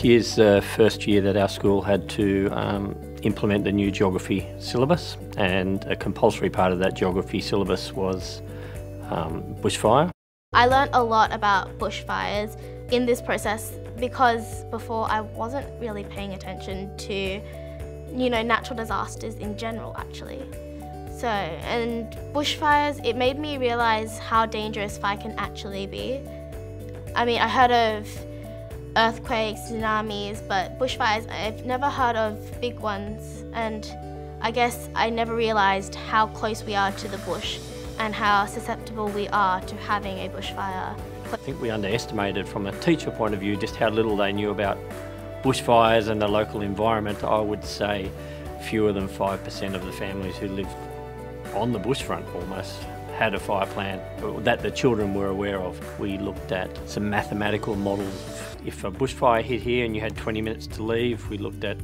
This year's the first year that our school had to implement the new geography syllabus, and a compulsory part of that geography syllabus was bushfire. I learnt a lot about bushfires in this process because before I wasn't really paying attention to, natural disasters in general actually. So, and bushfires, it made me realise how dangerous fire can actually be. I mean, I heard of earthquakes, tsunamis, but bushfires, I've never heard of big ones, and I guess I never realised how close we are to the bush and how susceptible we are to having a bushfire. I think we underestimated from a teacher point of view just how little they knew about bushfires and the local environment. I would say fewer than 5% of the families who lived on the bushfront almost had a fire plan that the children were aware of. We looked at some mathematical models. If a bushfire hit here and you had 20 minutes to leave, we looked at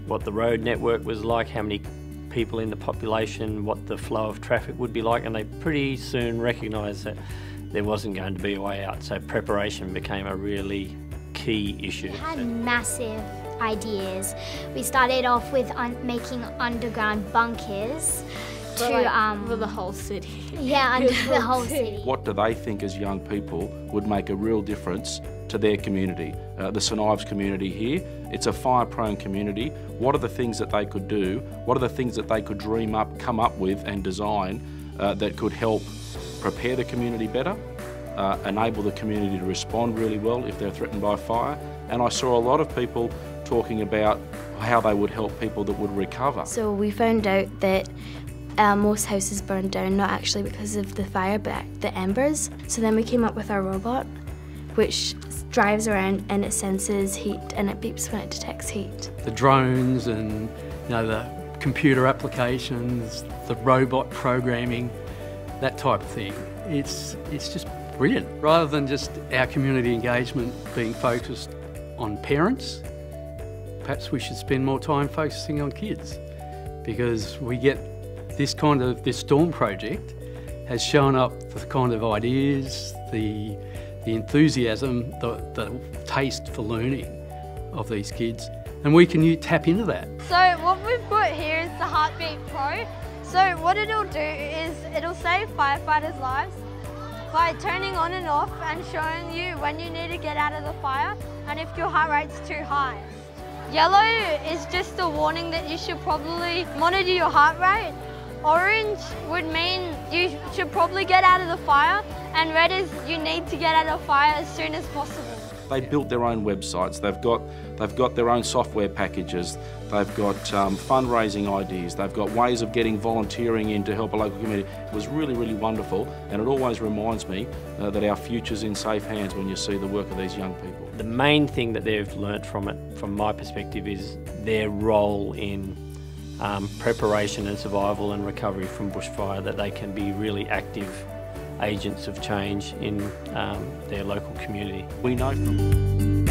what the road network was like, how many people in the population, what the flow of traffic would be like, and they pretty soon recognised that there wasn't going to be a way out. So preparation became a really key issue. We had massive ideas. We started off with making underground bunkers for the whole city. Yeah, under the whole city. What do they think as young people would make a real difference to their community? The St Ives community here, it's a fire-prone community. What are the things that they could do? What are the things that they could dream up, come up with and design that could help prepare the community better, enable the community to respond really well if they're threatened by fire? And I saw a lot of people talking about how they would help people that would recover. So we found out that most houses burned down not actually because of the fire but the embers. So then we came up with our robot, which drives around and it senses heat and it beeps when it detects heat. The drones and the computer applications, the robot programming, that type of thing. It's just brilliant. Rather than just our community engagement being focused on parents, perhaps we should spend more time focusing on kids, because we get this storm project has shown up the kind of ideas, the enthusiasm, the taste for learning of these kids, and we can tap into that. So what we've got here is the Heartbeat Pro. So what it'll do is it'll save firefighters' lives by turning on and off and showing you when you need to get out of the fire and if your heart rate's too high. Yellow is just a warning that you should probably monitor your heart rate. Orange would mean you should probably get out of the fire, and red is you need to get out of the fire as soon as possible. They built their own websites, they've got their own software packages, they've got fundraising ideas, they've got ways of getting volunteering in to help a local community. It was really, really wonderful, and it always reminds me that our future's in safe hands when you see the work of these young people. The main thing that they've learnt from it, from my perspective, is their role in preparation and survival and recovery from bushfire, that they can be really active agents of change in their local community. We know from